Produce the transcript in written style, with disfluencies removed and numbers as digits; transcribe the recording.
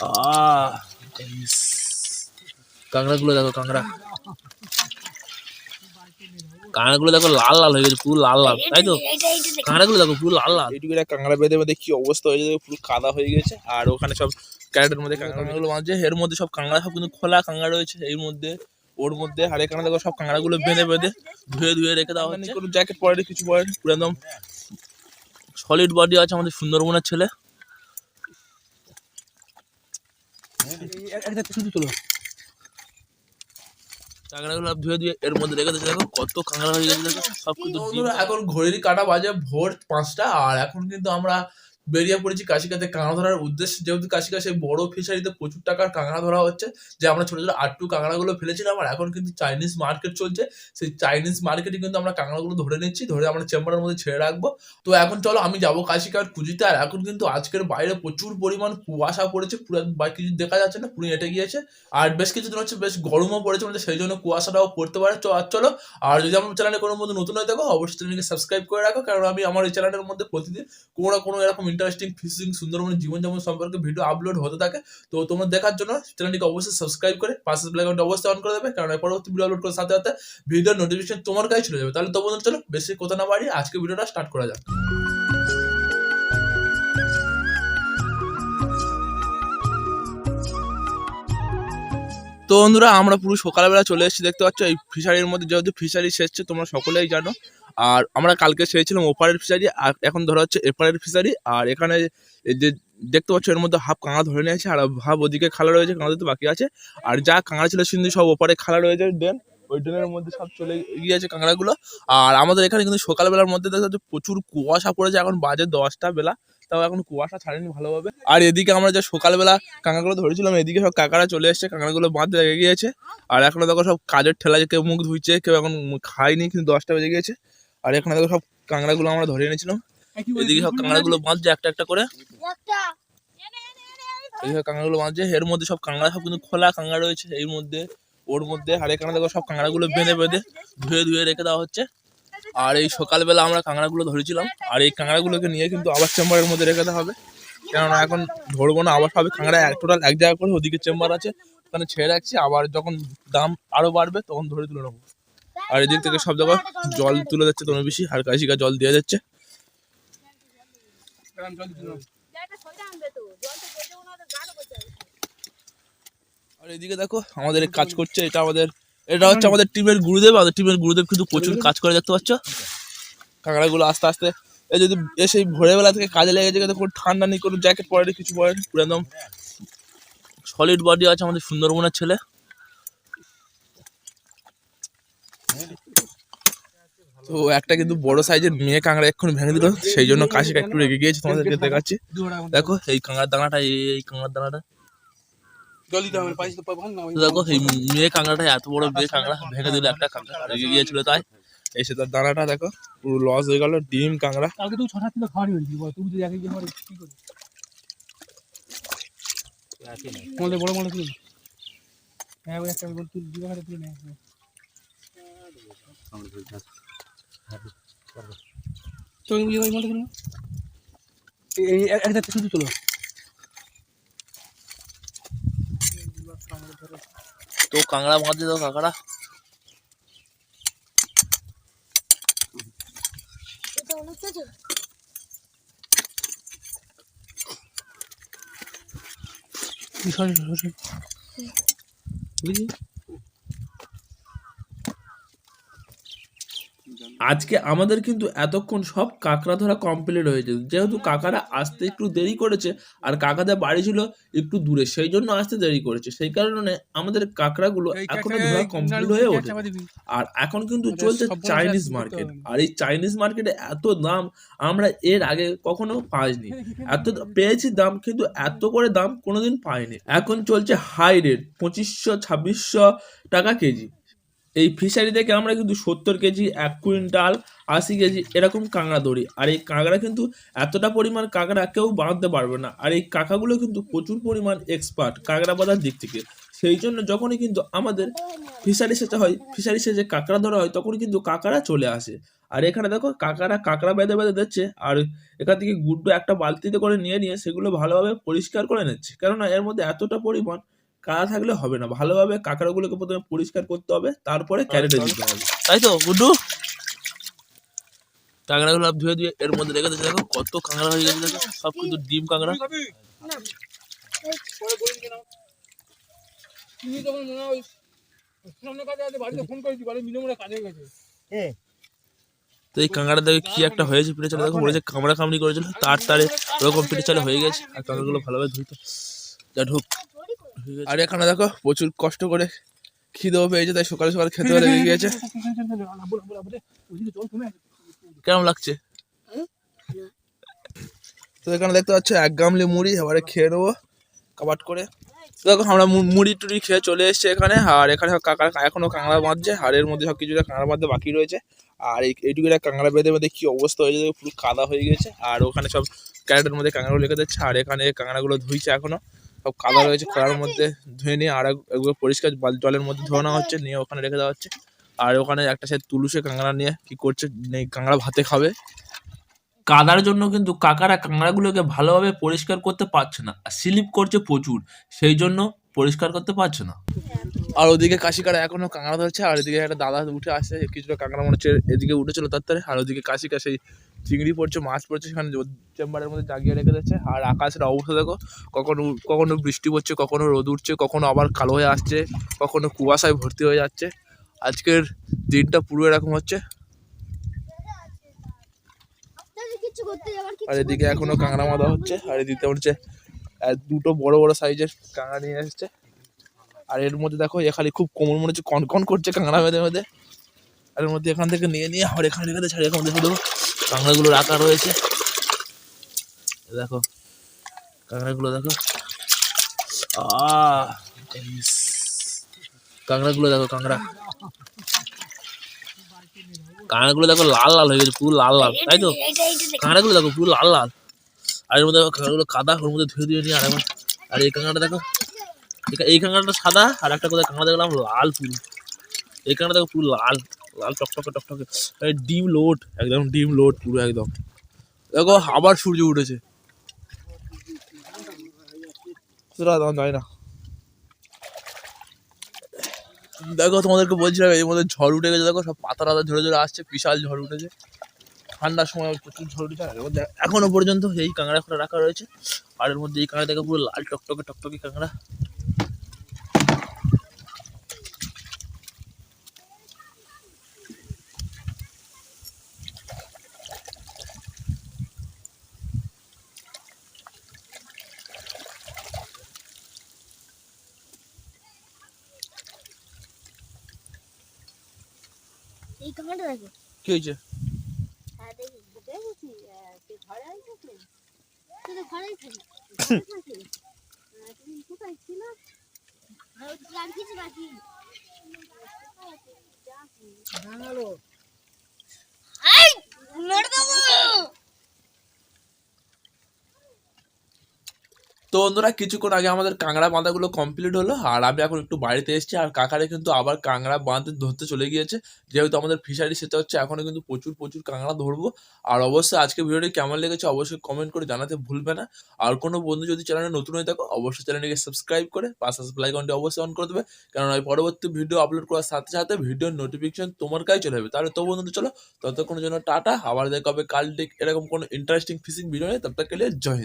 আহ কাঁকড়াগুলো দেখো, কাঁকড়াগুলো দেখো লাল লাল হয়ে গেছে, পুরো লাল লাল, তাই তো? কাঁকড়াগুলো দেখো পুরো লাল লাল। এইটুকু কাঁকড়া বেঁধে বেঁধে কি অবস্থা হয়েছে, পুরো কাদা হয়ে গেছে। আর ওখানে সব ক্যারেটের মধ্যে কাঁকড়াগুলো মাঝে, এর মধ্যে সব কাঁকড়া সব কিন্তু খোলা কাঁকড়া রয়েছে এর মধ্যে, ওর মধ্যে। আর এখানে দেখো সব কাঁকড়াগুলো বেঁধে বেঁধে ধুয়ে ধুয়ে রেখে দেওয়া হচ্ছে। কোনো জ্যাকেট পরে কিছু পরে, পুরো একদম সলিড বডি আছে আমাদের সুন্দরবনের ছেলে। কাঁকড়াগুলো ধুয়ে ধুয়ে এর মধ্যে রেখে দিয়েছে। দেখো কত কাঁকড়া হয়ে গেছে, দেখো সব কিন্তু। এখন ঘড়ির কাঁটা বাজে ভোর 5টা, আর এখন কিন্তু আমরা বেরিয়ে পড়েছি কাশিকাতে কাঁকড়া ধরার উদ্দেশ্যে। যেহেতু কাশিকা সেই বড় ফিশারিতে প্রচুর টাকার কাঁকড়া ধরা হচ্ছে, যে আমরা ছোট ছোট আটটু কাঁকড়াগুলো ফেলেছিলাম। আর এখন কিন্তু চাইনিজ মার্কেট চলছে, সেই চাইনিজ মার্কেটে কিন্তু আমরা কাঁকড়াগুলো ধরে নিচ্ছি, ধরে আমরা চেম্বারের মধ্যে ছেড়ে রাখবো। তো এখন চলো আমি যাবো কাশিকার খুঁজিতে। আর এখন কিন্তু আজকের বাইরে প্রচুর পরিমাণ কুয়াশা পড়েছে, পুরো কিছু দেখা যাচ্ছে না, পুরো এঁটে গিয়েছে। আর বেশ কিছুদিন হচ্ছে বেশ গরমও পড়েছে, মানে সেই জন্য কুয়াশাটাও পড়তে পারে। চলো, আর যদি আমার চ্যানেলে কোনো মধ্যে নতুন হয়ে থাকো, অবশ্যই চ্যানেলকে সাবস্ক্রাইব করে রাখো, কারণ আমি আমার এই চ্যানেলের মধ্যে প্রতিদিন কোনো না কোনো এরকম ইন্টারেস্টিং ফিশিং সুন্দরবনের জীবনযাপন সম্পর্কে ভিডিও আপলোড হতে থাকে। তো তোমরা দেখার জন্য চ্যানেলটিকে অবশ্যই সাবস্ক্রাইব করে পাশের বেল আইকনটা অবশ্যই অন করে দেবে, কারণ পরবর্তী ভিডিও আপলোড করার সাথে সাথে ভিডিওর নোটিফিকেশন তোমার কাছে চলে যাবে। তাহলে তো বন্ধুরা চলো বেশি কথা না বাড়িয়ে আজকে ভিডিওটা স্টার্ট করা যাক। তো বন্ধুরা আমরা পুরো সকালবেলা চলে এসেছি, দেখতে পাচ্ছ এই ফিশারির মধ্যে। যেহেতু ফিশারি শেষছে তোমরা সকলেই জানো, আর আমরা কালকে সেরেছিলাম ওপারের ফিশারি, আর এখন ধরা হচ্ছে এপারের ফিশারি। আর এখানে যে দেখতে পাচ্ছ এর মধ্যে হাফ কাঁকড়া ধরে নিয়েছে, আর হাফ ওদিকে খালা রয়েছে, কাঁকড়া তো বাকি আছে। আর যা কাঁকড়া ছিল সিন্ধু সব ওপারে খালা রয়েছে ড্রেন, ওই ড্রেনের মধ্যে সব চলে গিয়েছে কাঁকড়াগুলো। আর আমাদের এখানে কিন্তু সকালবেলার মধ্যে দেখা যাচ্ছে প্রচুর কুয়াশা পড়েছে, এখন বাজে 10টা বেলা, তাও এখন কুয়াশা ছাড়েনি ভালোভাবে। আর এদিকে আমরা যে সকালবেলা কাঁকড়াগুলো ধরেছিলাম, এদিকে সব কাঁকড়া চলে এসছে, কাঁকড়াগুলো বাঁধতে লেগে গিয়েছে। আর এখনো দেখো সব কাজের ঠেলা, যে কেউ মুখ ধুইছে, কেউ এখন খায়নি, কিন্তু 10টা বেজে গিয়েছে। আর এখানে দেখো সব কাঁকড়াগুলো আমরা ধরে এনেছিলাম, এদিকে সব কাঁকড়াগুলো বাঁধছে একটা একটা করে। এইসব কাঁকড়াগুলো বাঁধছে, এর মধ্যে সব কাঁকড়া সব কিন্তু খোলা কাঁকড়া রয়েছে এর মধ্যে, ওর মধ্যে। আর এখানে দেখো সব কাঁকড়াগুলো বেঁধে বেঁধে ধুয়ে ধুয়ে রেখে দেওয়া হচ্ছে। আর এই সকালবেলা আমরা কাঁকড়াগুলো ধরেছিলাম, আর এই কাঁকড়াগুলোকে নিয়ে কিন্তু আবার চেম্বারের মধ্যে রেখে দেওয়া হবে, কেননা এখন ধরবো না। আবার সবই কাঁকড়া টোটাল এক জায়গা করে ওদিকে চেম্বার আছে, ওখানে ছেড়ে রাখছি। আবার যখন দাম আরো বাড়বে তখন ধরে তুলে নেবো। আর এদিক থেকে সব জায়গায় জল তুলে যাচ্ছে তোমরা বেশি, আর কাশিকা জল দিয়ে যাচ্ছে। আর এদিকে দেখো আমাদের কাজ করছে, এটা হচ্ছে আমাদের টিমের গুরুদেব। আমাদের টিমের গুরুদেব কিন্তু প্রচুর কাজ করে, দেখতে পাচ্ছ। কাঁকড়াগুলো আস্তে আস্তে এই যদি এসে ভোরবেলা থেকে কাজে লেগে যায়, কোনো ঠান্ডা নেই, কোনো জ্যাকেট পরে কিছু পরে, পুরো একদম সলিড বডি আছে আমাদের সুন্দরবনের ছেলে। তো একটা কিন্তু বড় সাইজের মেয়ে কাঁকড়া এক্ষুনি ভেঙে দিল, সেই জন্য কাশিটা একটু রেগে গিয়েছে, তোমাদেরকে দেখাচ্ছি। দেখো এই কাঁকড়ার দানাটা, এই কাঁকড়ার দানাটা দেখো, এই মেয়ে কাঁকড়াটা এত বড় মেয়ে কাঁকড়া ভেঙে দিল, একটা কাঁকড়া রেগে গিয়েছিল, তাই এসে তার দানাটা দেখো পুরো লস হয়ে গেল। ডিম কাঁকড়া কালকে তুই 6-7 কিলো খাওয়ানি হয়েছিল, তুমি যদি একই করে কি করবি? মলে বড় মলে তুই হ্যাঁ ওই একটা বল তুই দিবা করে তুই নে তো এই ওই মলে তুই এই একটা শুধু চলো। তো কাঁকড়া মাছ দিয়ে দাও, কাঁকড়া আজকে আমাদের কিন্তু এতক্ষণ সব কাঁকড়া ধরা কমপ্লিট হয়েছে। যেহেতু কাকারা আসতে একটু দেরি করেছে, আর কাকাদের বাড়ি ছিল একটু দূরে, সেই জন্য আসতে দেরি করেছে, সেই কারণে আমাদের কাঁকড়াগুলো এখনো ধরা কমপ্লিট হয়ে ওঠে। আর এখন কিন্তু চলছে চাইনিজ মার্কেট, আর এই চাইনিজ মার্কেটে এত দাম আমরা এর আগে কখনো পাইনি। এত পেয়েছি দাম, কিন্তু এত করে দাম কোনোদিন পাইনি। এখন চলছে হাই রেট 2500-2600 টাকা কেজি। এই ফিশারি থেকে আমরা কিন্তু 70 কেজি, 1 কুইন্টাল, 80 কেজি এরকম কাঁকড়া ধরি। আর এই কাঁকড়া কিন্তু এতটা পরিমাণ কাঁকড়া কেউ বাঁধতে পারবে না। আর এই কাকাগুলো কিন্তু প্রচুর পরিমাণ এক্সপার্ট কাঁকড়া বাঁধার দিক থেকে, সেই জন্য যখনই কিন্তু আমাদের ফিশারি সেচা হয়, ফিশারি সেচে কাঁকড়া ধরা হয়, তখন কিন্তু কাকারা চলে আসে। আর এখানে দেখো কাকারা কাঁকড়া বেঁধে বেঁধে দিচ্ছে, আর এখান থেকে গুড্ডু একটা বালতিতে করে নিয়ে নিয়ে সেগুলো ভালোভাবে পরিষ্কার করে নিচ্ছে, কেননা এর মধ্যে এতটা পরিমাণ কাদা থাকলে হবে না, ভালোভাবে কাঁকড়াগুলোকে প্রথমে পরিষ্কার করতে হবে, তারপরে ক্যারেটে দিতে হবে, তাই তো গুড্ডু? কাঁকড়াগুলো সব ধুয়ে ধুয়ে এর মধ্যে রেখে দিচ্ছে, দেখো কত কাঁকড়া হয়ে গেছে, দেখো সব কিন্তু ডিম কাঁকড়া। তুমি তখন মনে হয় বাড়িতে ফোন করেছি, বাড়ি মিলে কাজে গেছে। তো এই কাঁকড়া দেখে কি একটা হয়েছে পিঠে চালে, দেখো বলেছে কামড়া কামড়ি করেছিল, তার তারে ওরকম পিঠে চালে হয়ে গেছে। আর কাঁকড়াগুলো ভালোভাবে ধুইতে যা ঢুক। আর এখানে দেখো প্রচুর কষ্ট করে খিদেও পেয়েছে, তাই সকালে সকালে খেতে লেগে গিয়েছে। কেমন লাগছে? তো এখানে দেখতে পাচ্ছ এক গামলি মুড়ি, এবারে খেয়ে নেবো কাবাট করে। দেখো আমরা মুড়ি টুড়ি খেয়ে চলে এসেছি এখানে, আর এখানে কাঁকড়া এখনো কাঁকড়া বাঁধছে, আর এর মধ্যে সব কিছুটা কাঁকড়া বাঁধতে বাকি রয়েছে। আর এইটুকু কাঁকড়া বেঁধে বেঁধে কি অবস্থা হয়ে যাবে, পুরো কাদা হয়ে গেছে। আর ওখানে সব ক্যারেটের মধ্যে কাঁকড়াগুলো রেখে দিচ্ছে, আর এখানে কাঁকড়াগুলো ধুইছে, এখনো সব কাদা রয়েছে খরার মধ্যে, ধুয়ে নিয়ে আর একবার পরিষ্কার জলের মধ্যে ধোয়ানো হচ্ছে, নিয়ে ওখানে রেখে দেওয়া হচ্ছে। আর ওখানে একটা সে তুলুসে কাঁকড়া নিয়ে কি করছে, কাঁকড়া ভাতে খাবে। কাদার জন্য কিন্তু কাকারা কাঁকড়াগুলোকে ভালোভাবে পরিষ্কার করতে পারছে না, স্লিপ করছে প্রচুর, সেই জন্য পরিষ্কার করতে পারছে না। আর ওদিকে কাশিকারা এখনো কাঁকড়া ধরছে, আর এদিকে একটা দাদা উঠে আসছে, কিছুটা কাঁকড়া মনে হচ্ছে এদিকে উঠেছিল তাড়াতাড়ি। আর ওদিকে কাশিকা সেই চিংড়ি পড়ছে, মাছ পড়ছে, সেখানে চেম্বারের মধ্যে জাগিয়ে রেখে দিচ্ছে। আর আকাশের অবস্থা দেখো, কখনো কখনো বৃষ্টি পড়ছে, কখনো রোদ উঠছে, কখনো আবার কালো হয়ে আসছে, কখনো কুয়াশায় ভর্তি হয়ে যাচ্ছে। আজকের দিনটা পুরো এরকম হচ্ছে। আর এদিকে এখনো কাঁকড়া মাথা হচ্ছে, আর এদিকে হচ্ছে দুটো বড় বড় সাইজের কাঁকড়া নিয়ে এসছে। আর এর মধ্যে দেখো খালি খুব কোমর মনে হচ্ছে কনকন করছে কাঁকড়া বেঁধে বেঁধে। আর এর মধ্যে এখান থেকে নিয়ে নিয়ে আবার এখানে রেখে দিচ্ছে, আর এখান দেখো দেখো কাঁকড়াগুলো রাখা রয়েছে, দেখো কাঁকড়াগুলো দেখো, কাঁকড়াগুলো দেখো, কাঁকড়াগুলো দেখো লাল লাল হয়ে গেছে, পুরো লাল লাল, তাই তো? কাঁকড়াগুলো দেখো পুরো লাল লাল। আর এর মধ্যে কাঁকড়াগুলো কাদা, ওর মধ্যে ধুয়ে দিয়ে নিয়ে আরেকবার। আর এই কাঁকড়াটা দেখো, এই কাঁকড়াটা সাদা, আর একটা কোথায় কাঁকড়া দেখলাম লাল পুরো, এই কাঁকড়া দেখো পুরো লাল লাল টকটকে টকটকে, ডিম লোড, একদম ডিম লোড পুরো একদম। দেখো আবার সূর্য উঠেছে, যায় না। দেখো তোমাদেরকে বলছিলাম এর মধ্যে ঝড় উঠে গেছে, দেখো সব পাতা টাতা ঝরে ঝরে আসছে, বিশাল ঝড় উঠেছে, ঠান্ডার সময় প্রচুর ঝড় উঠেছে। এর মধ্যে এখনো পর্যন্ত এই কাঁকড়া করে রাখা রয়েছে। আর এর মধ্যে এই কাঁকড়া দেখো পুরো লাল টকটকে টকটকে কাঁকড়া। এই কাঁকড়াটা দেখো কি হয়েছে, হ্যাঁ দেখি দেখেছি, তুই ঘরে আছিস, তুই তো ঘরেই ছিলি, তুমি কোথায় ছিল? আর কিছু বাকি বাঙালো এই মেরে দেবো। তো বন্ধুরা কিছুক্ষণ আগে আমাদের কাঁকড়া বাঁধাগুলো কমপ্লিট হলো, আর আমি এখন একটু বাড়িতে এসেছি। আর কাকারে কিন্তু আবার কাঁকড়া বাঁধতে ধরতে চলে গিয়েছে, যেহেতু আমাদের ফিশারি সেটা হচ্ছে, এখনো কিন্তু প্রচুর প্রচুর কাঁকড়া ধরবো। আর অবশ্যই আজকে ভিডিওটি কেমন লেগেছে অবশ্যই কমেন্ট করে জানাতে ভুলবে না। আর কোনো বন্ধু যদি চ্যানেলে নতুন হয়ে থাকো অবশ্যই চ্যানেলটিকে সাবস্ক্রাইব করে পাশে বেল আইকনটি অবশ্যই অন করে দেবে, কারণ এই পরবর্তী ভিডিও আপলোড করার সাথে সাথে ভিডিওর নোটিফিকেশন তোমার কাছে চলে যাবে। তাহলে তো বন্ধু চলো ততক্ষণের জন্য টাটা, আবার দেখা হবে কাল ঠিক এরকম কোনো ইন্টারেস্টিং ফিশিং ভিডিও নেই, তব তক কে লিয়ে জয় হিন্দ।